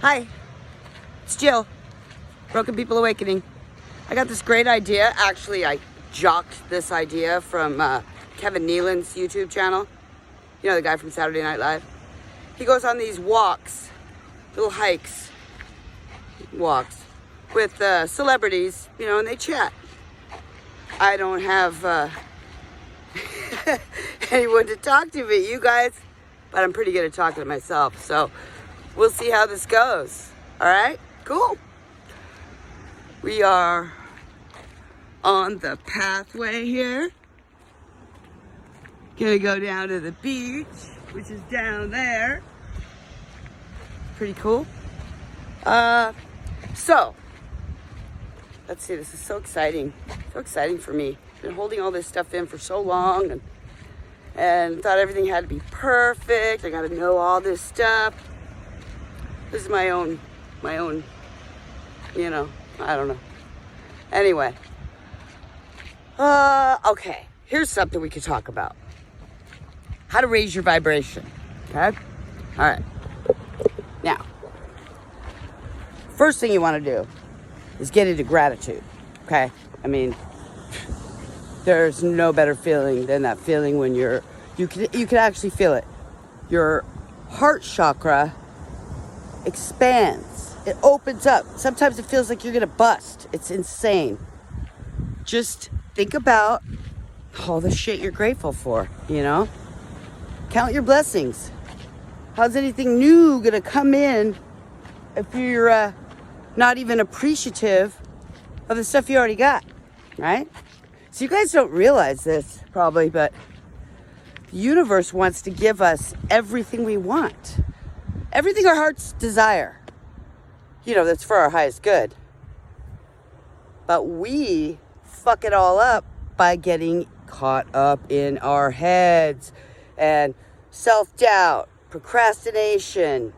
Hi, it's Jill, Broken People Awakening. I got this great idea. Actually, I jocked this idea from Kevin Nealon's YouTube channel. You know, the guy from Saturday Night Live. He goes on these walks, little hikes, walks, with celebrities, you know, and they chat. I don't have anyone to talk to but you guys, but I'm pretty good at talking to myself, so we'll see how this goes. All right, cool. We are on the pathway here. Gonna go down to the beach, which is down there. Pretty cool. So, let's see, this is so exciting. So exciting for me. Been holding all this stuff in for so long and thought everything had to be perfect. I gotta know all this stuff. This is my own, you know, I don't know. Anyway. Okay. Here's something we could talk about. How to raise your vibration. Okay? All right. Now, first thing you want to do is get into gratitude. Okay? I mean, there's no better feeling than that feeling when you can actually feel it. Your heart chakra expands. It opens up. Sometimes it feels like you're gonna bust. It's insane. Just think about all the shit you're grateful for, you know? Count your blessings. How's anything new gonna come in if you're not even appreciative of the stuff you already got, right? So you guys don't realize this probably, but the universe wants to give us everything we want. Everything our hearts desire. You know, that's for our highest good. But we fuck it all up by getting caught up in our heads and self-doubt, procrastination,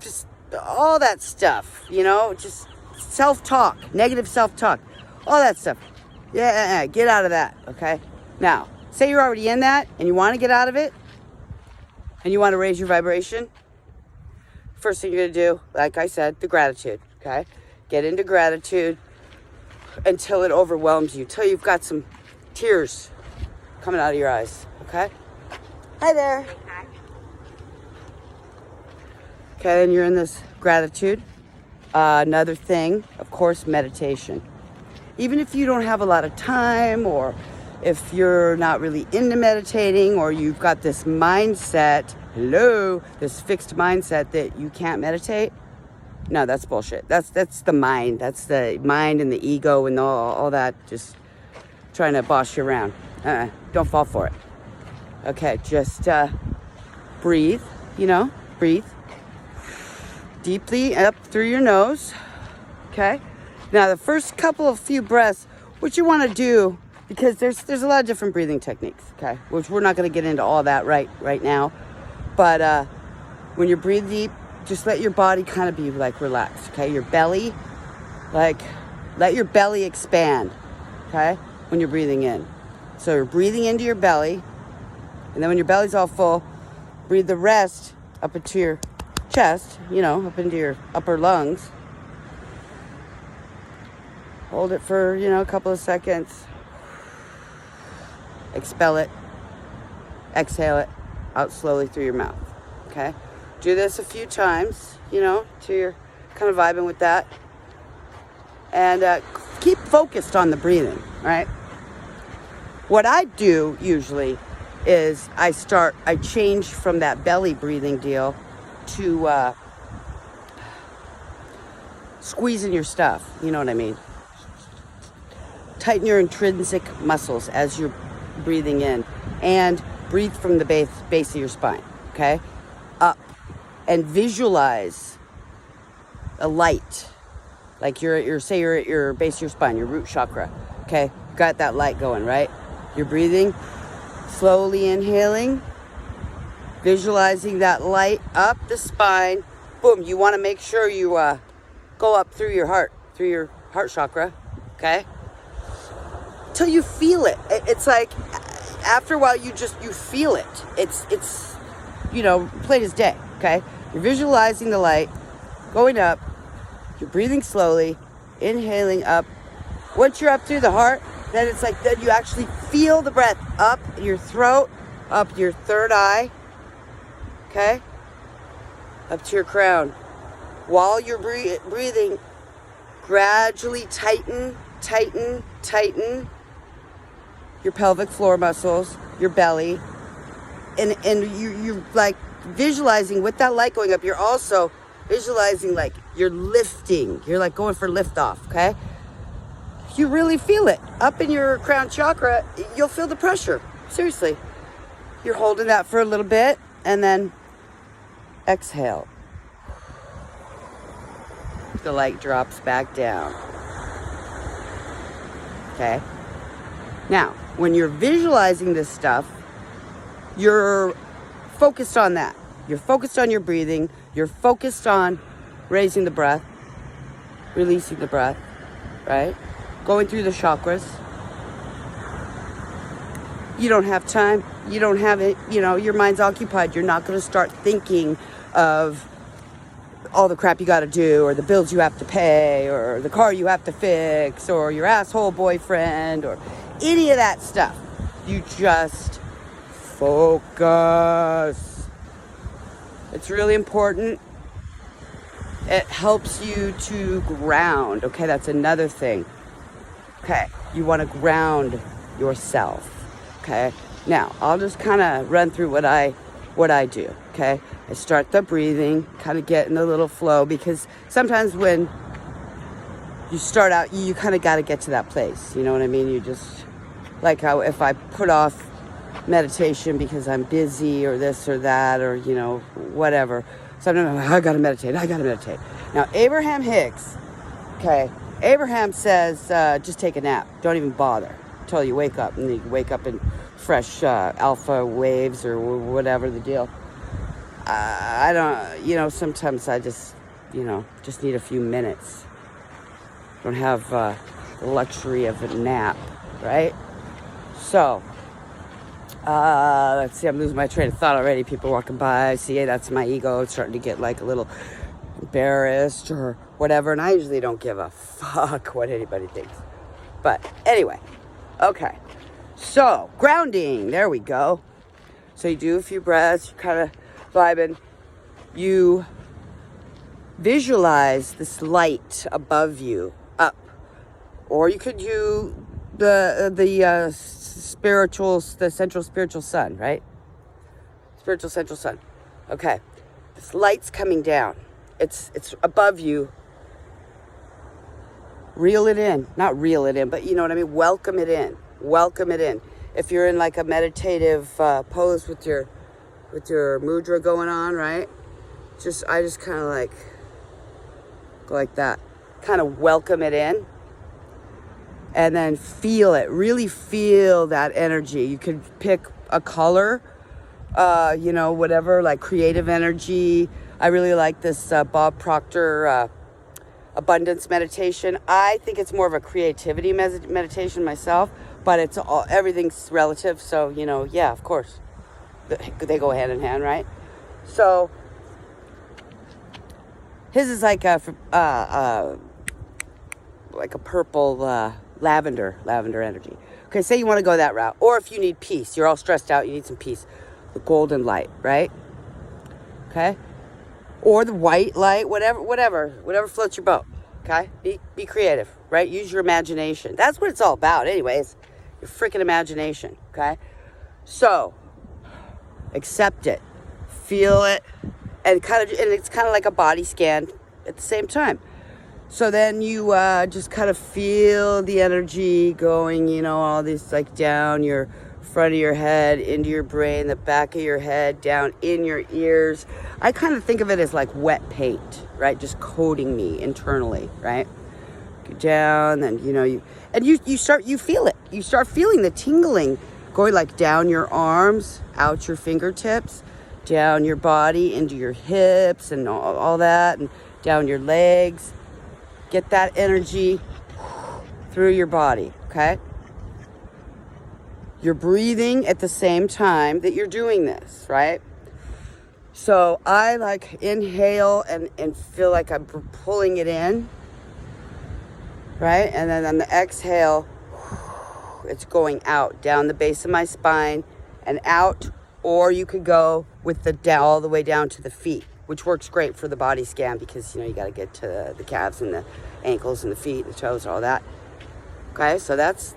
just all that stuff, you know, just self-talk, negative self-talk, all that stuff. Yeah, get out of that, okay? Now, say you're already in that and you want to get out of it and you want to raise your vibration. First thing you're going to do, like I said, the gratitude, okay? Get into gratitude until it overwhelms you, till you've got some tears coming out of your eyes, okay? Hi there. Hi. Okay, then you're in this gratitude. Another thing, of course, meditation. Even if you don't have a lot of time, or if you're not really into meditating, or you've got this mindset, this fixed mindset that you can't meditate, no, that's bullshit. That's the mind. That's the mind and the ego and all that just trying to boss you around. Don't fall for it. Okay, just breathe, you know, breathe deeply up through your nose, okay? Now, the first few breaths, what you want to do, because there's a lot of different breathing techniques, okay? Which we're not going to get into all that right now. But when you breathe deep, just let your body kind of be like relaxed, okay? Your belly, like, let your belly expand, okay? When you're breathing in. So you're breathing into your belly, and then when your belly's all full, breathe the rest up into your chest, you know, up into your upper lungs. Hold it for, you know, a couple of seconds. Expel it. Exhale it out slowly through your mouth, okay? Do this a few times, you know, till you're kind of vibing with that. And keep focused on the breathing, right? What I do usually is I change from that belly breathing deal to squeezing your stuff, you know what I mean? Tighten your intrinsic muscles as you're breathing in, and breathe from the base of your spine, okay? Up, and visualize a light, like you're at your base of your spine, your root chakra, okay? Got that light going, right? You're breathing, slowly inhaling, visualizing that light up the spine. Boom, you want to make sure you go up through your heart chakra, okay? Till you feel it. It's like, after a while, you feel it. It's you know, plain as day, okay? You're visualizing the light going up. You're breathing slowly, inhaling up. Once you're up through the heart, then it's like, then you actually feel the breath up in your throat, up your third eye, okay? Up to your crown. While you're breathing, gradually tighten your pelvic floor muscles, your belly, and you're like visualizing with that light going up. You're also visualizing like you're lifting. You're like going for liftoff, okay? You really feel it up in your crown chakra. You'll feel the pressure. Seriously, you're holding that for a little bit, and then exhale. The light drops back down. Okay. Now, when you're visualizing this stuff, you're focused on that. You're focused on your breathing. You're focused on raising the breath, releasing the breath, right? Going through the chakras. You don't have time. You don't have it. You know, your mind's occupied. You're not going to start thinking of all the crap you got to do, or the bills you have to pay, or the car you have to fix, or your asshole boyfriend, or any of that stuff. You just focus. It's really important. It helps you to ground. Okay, that's another thing. Okay, you want to ground yourself. Okay, now I'll just kind of run through what I do. Okay, I start the breathing, kind of get in a little flow, because sometimes when you start out, you kind of got to get to that place. You know what I mean? You just, like how if I put off meditation because I'm busy or this or that, or, you know, whatever. Sometimes I got to meditate. Now, Abraham Hicks, okay, Abraham says, just take a nap. Don't even bother until you wake up. And you wake up in fresh alpha waves or whatever the deal. I don't, you know, sometimes I just, you know, just need a few minutes. Don't have the luxury of a nap, right? So, let's see, I'm losing my train of thought already. People walking by, see, that's my ego. It's starting to get like a little embarrassed or whatever. And I usually don't give a fuck what anybody thinks. But anyway, okay. So, grounding, there we go. So you do a few breaths, you're kind of vibing. You visualize this light above you, up. Or you could do the central spiritual sun, right? Spiritual central sun. Okay. This light's coming down. It's above you. Reel it in. Not reel it in, but you know what I mean? Welcome it in. Welcome it in. If you're in like a meditative pose with your mudra going on, right? I just kind of like go like that. Kind of welcome it in. And then feel it. Really feel that energy. You could pick a color, you know, whatever, like creative energy. I really like this Bob Proctor abundance meditation. I think it's more of a creativity meditation myself, but everything's relative. So, you know, yeah, of course. They go hand in hand, right? So, his is like a purple lavender energy. Okay, say you want to go that route. Or if you need peace, you're all stressed out, you need some peace. The golden light, right? Okay? Or the white light, whatever floats your boat. Okay? Be creative, right? Use your imagination. That's what it's all about anyways. Your freaking imagination, okay? So, accept it. Feel it. And it's kind of like a body scan at the same time. So then you just kind of feel the energy going, you know, all this like down your front of your head, into your brain, the back of your head, down in your ears. I kind of think of it as like wet paint, right? Just coating me internally, right? Go down, and you know, you feel it. You start feeling the tingling going like down your arms, out your fingertips, down your body, into your hips and all that, and down your legs. Get that energy through your body, okay? You're breathing at the same time that you're doing this, right? So I like inhale and feel like I'm pulling it in, right? And then on the exhale, it's going out down the base of my spine and out. Or you could go with the down all the way down to the feet, which works great for the body scan because, you know, you got to get to the calves and the ankles and the feet and the toes and all that. Okay, so that's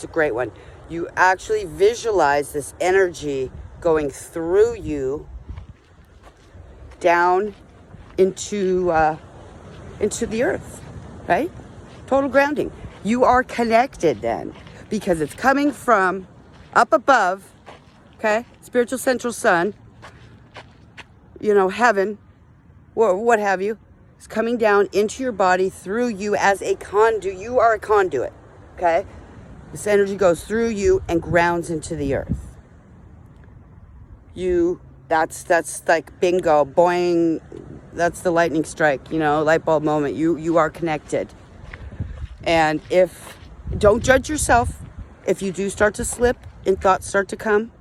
a great one. You actually visualize this energy going through you down into the earth, right? Total grounding. You are connected then because it's coming from up above, okay? Spiritual central sun, you know, heaven, or what have you. It's coming down into your body through you as a conduit. You are a conduit, okay? This energy goes through you and grounds into the earth. That's like bingo, boing. That's the lightning strike, you know, light bulb moment. You are connected. And don't judge yourself if you do start to slip and thoughts start to come,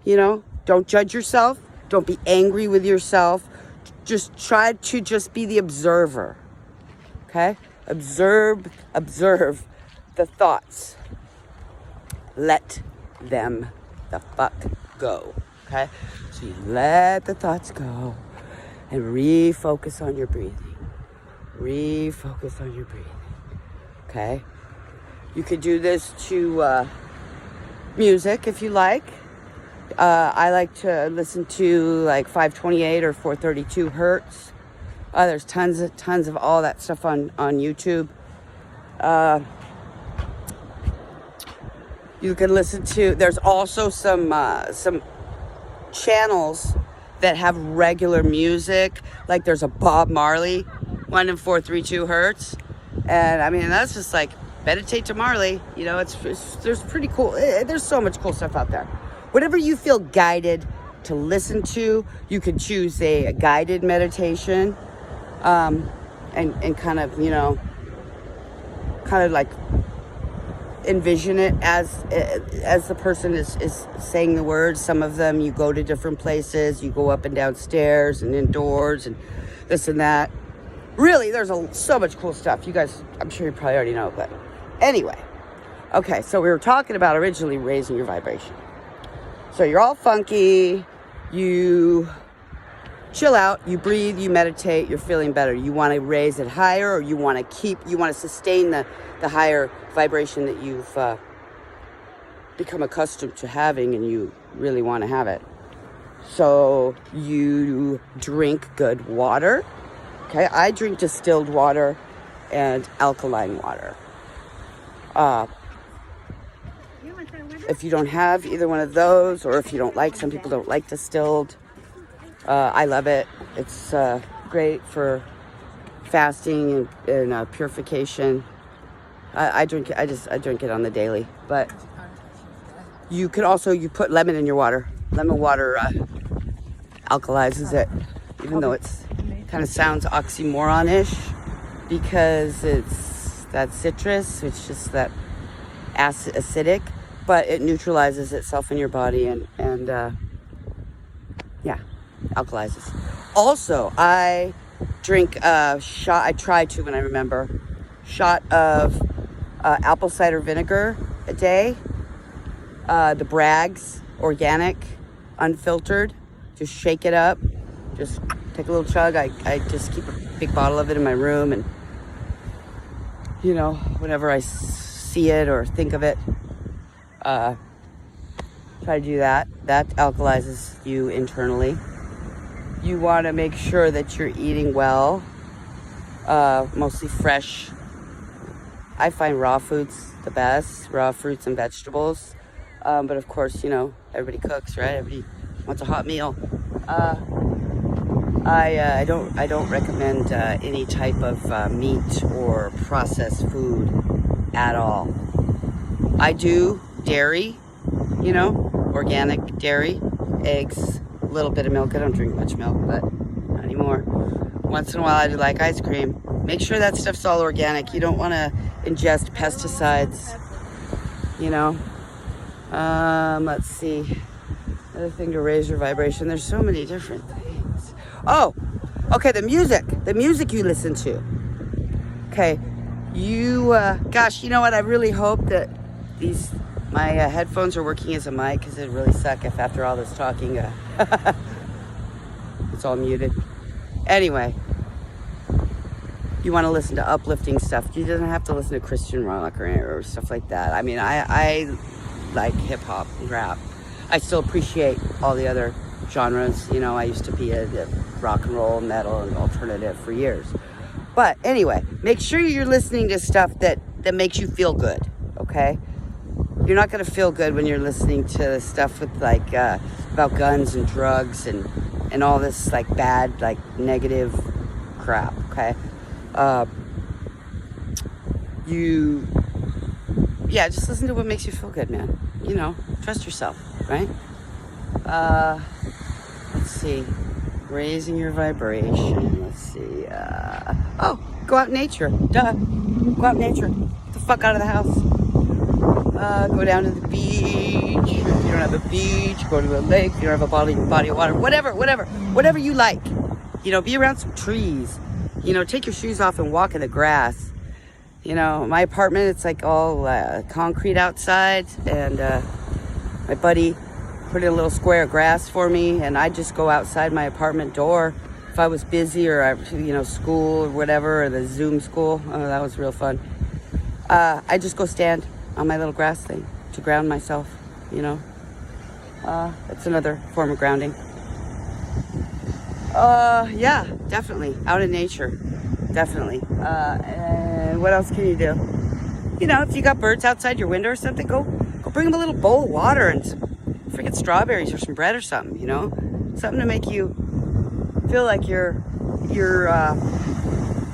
you know, don't judge yourself. Don't be angry with yourself. Just try to just be the observer, okay? Observe the thoughts. Let them the fuck go, okay? So you let the thoughts go and refocus on your breathing. Refocus on your breathing, okay? You could do this to music if you like. I like to listen to like 528 or 432 hertz. There's tons of all that stuff on YouTube. You can listen to, there's also some channels that have regular music. Like there's a Bob Marley one in 432 hertz. And I mean, that's just like meditate to Marley. You know, there's pretty cool. There's so much cool stuff out there. Whatever you feel guided to listen to, you could choose a guided meditation, and kind of, you know, kind of like envision it as the person is saying the words. Some of them you go to different places, you go up and down stairs and indoors and this and that. Really, there's so much cool stuff. You guys, I'm sure you probably already know, but anyway. Okay, so we were talking about originally raising your vibration. So you're all funky, you chill out, you breathe, you meditate, you're feeling better. You want to raise it higher, or you want to sustain the higher vibration that you've become accustomed to having, and you really want to have it. So you drink good water. Okay, I drink distilled water and alkaline water. If you don't have either one of those, or if you don't like, some people don't like distilled, I love it. It's great for fasting and purification. I drink it. I drink it on the daily. But you could also, you put lemon in your water. Lemon water alkalizes it, even though it's kind of sounds oxymoron-ish because it's that citrus, it's just that acidic, but it neutralizes itself in your body and yeah, alkalizes. Also, I drink a shot, I try to when I remember, shot of apple cider vinegar a day, the Bragg's organic, unfiltered. Just shake it up, just take a little chug. I just keep a big bottle of it in my room, and you know, whenever I see it or think of it, try to do that. That alkalizes you internally. You want to make sure that you're eating well, mostly fresh. I find raw foods the best, raw fruits and vegetables. But of course, you know, everybody cooks, right? Everybody wants a hot meal. I don't recommend any type of meat or processed food at all. I do dairy, you know, organic dairy, eggs, a little bit of milk. I don't drink much milk, but not anymore. Once in a while I do like ice cream. Make sure that stuff's all organic. You don't want to ingest pesticides, you know. Let's see. Another thing to raise your vibration. There's so many different things. Oh, okay, the music you listen to. Okay, gosh, you know what? I really hope that my headphones are working as a mic, because it'd really suck if after all this talking, it's all muted. Anyway, you want to listen to uplifting stuff. You don't have to listen to Christian rock or stuff like that. I mean, I like hip hop and rap. I still appreciate all the other genres. You know, I used to be a rock and roll, metal, and alternative for years. But anyway, make sure you're listening to stuff that makes you feel good, okay? You're not going to feel good when you're listening to stuff with like about guns and drugs and all this like bad, like negative crap, okay? Just listen to what makes you feel good, man. You know, trust yourself, right? Let's see. Raising your vibration. Let's see. Go out in nature. Duh. Go out in nature. Get the fuck out of the house. Go down to the beach. If you don't have a beach, go to a lake. If you don't have a body of water. Whatever you like. You know, be around some trees. You know, take your shoes off and walk in the grass. You know, my apartment, it's like all concrete outside, and my buddy put in a little square of grass for me, and I just go outside my apartment door if I was busy, or school or whatever, or the Zoom school. Oh, that was real fun. I just go stand on my little grass thing to ground myself. You know, it's another form of grounding. Yeah, definitely out in nature, definitely. And what else can you do? You know, if you got birds outside your window or something, go bring them a little bowl of water and some freaking strawberries or some bread or something. You know, something to make you feel like you're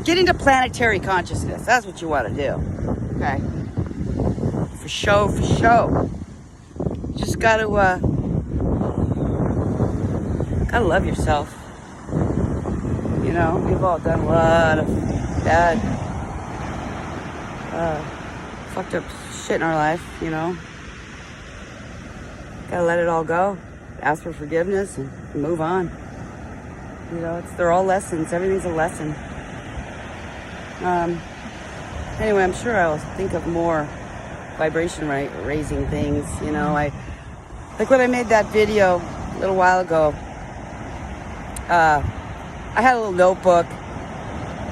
getting to planetary consciousness. That's what you want to do. Okay, for show. You just gotta love yourself. You know, we've all done a lot of bad, fucked up shit in our life, you know. Gotta let it all go. Ask for forgiveness and move on. You know, they're all lessons. Everything's a lesson. Anyway, I'm sure I'll think of more vibration raising things, you know. Like when I made that video a little while ago, I had a little notebook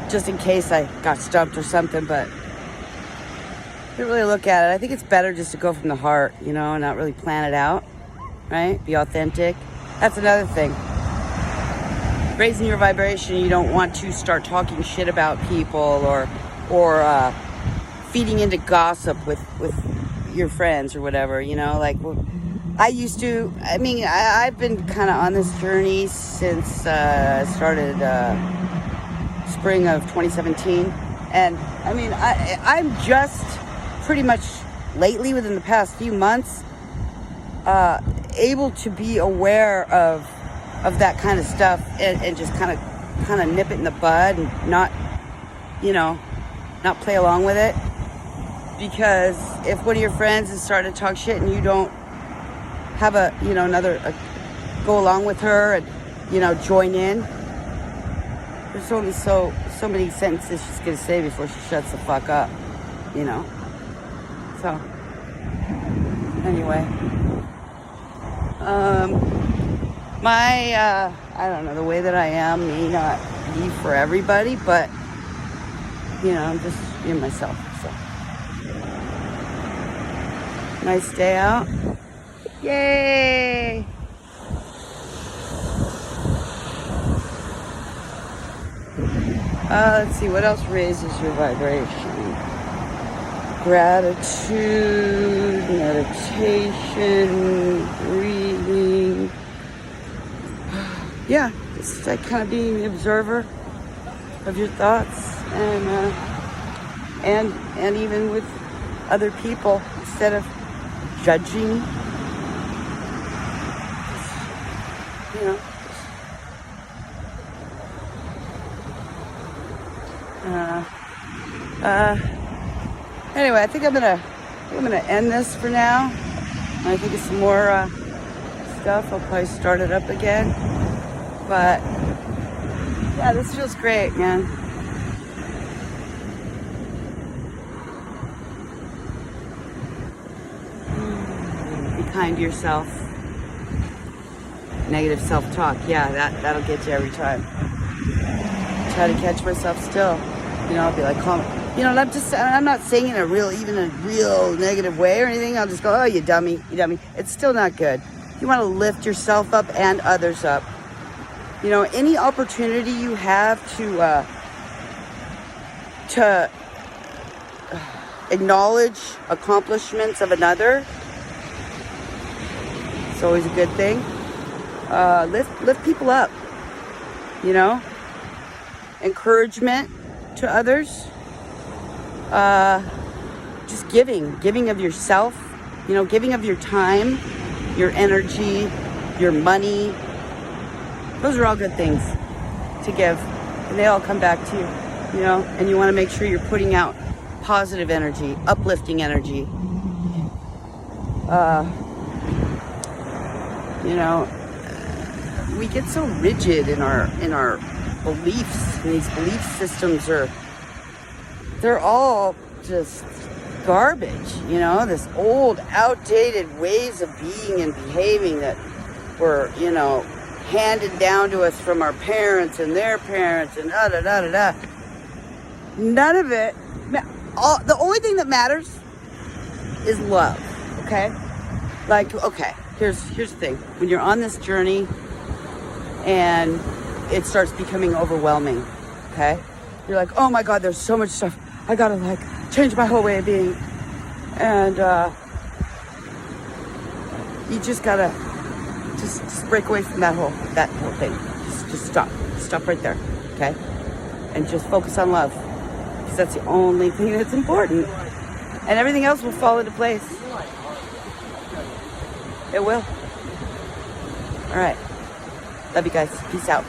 just in case I got stumped or something, but I didn't really look at it. I think it's better just to go from the heart, you know, and not really plan it out, right? Be authentic. That's another thing. Raising your vibration, you don't want to start talking shit about people or feeding into gossip with your friends or whatever, you know, like I've been kind of on this journey since I started spring of 2017. And I mean, I'm just pretty much lately, within the past few months, able to be aware of that kind of stuff and just kind of nip it in the bud and not play along with it. Because if one of your friends is starting to talk shit and you don't have go along with her and, you know, join in, there's only so many sentences she's gonna say before she shuts the fuck up, you know. So anyway, I don't know, the way that I am may not be for everybody, but you know, I'm just being myself. So nice day out. Yay! Let's see, what else raises your vibration? Gratitude, meditation, breathing. Yeah, it's like kind of being the observer of your thoughts and even with other people, instead of judging. You know. Anyway, I think I'm gonna end this for now. I think it's some more stuff. I'll probably start it up again. But Yeah, this feels great, man. Be kind to yourself. Negative self-talk, yeah, that'll get you every time. Try to catch myself still. You know, I'll be like, calm. You know, I'm not saying in a real negative way or anything. I'll just go, oh, you dummy. It's still not good. You want to lift yourself up and others up. You know, any opportunity you have to acknowledge accomplishments of another, it's always a good thing. Lift people up, you know, encouragement to others, just giving of yourself, you know, giving of your time, your energy, your money. Those are all good things to give, and they all come back to you, you know, and you want to make sure you're putting out positive energy, uplifting energy. You know, we get so rigid in our beliefs, and these belief systems they're all just garbage, you know, this old outdated ways of being and behaving that were, you know, handed down to us from our parents and their parents and none of it, the only thing that matters is love. Okay, like, okay, here's the thing. When you're on this journey and it starts becoming overwhelming, okay, you're like, oh my god, there's so much stuff, I gotta like change my whole way of being, and you just gotta just break away from that whole thing. Just stop right there, okay, and just focus on love, because that's the only thing that's important, and everything else will fall into place. It will. All right, love you guys. Peace out.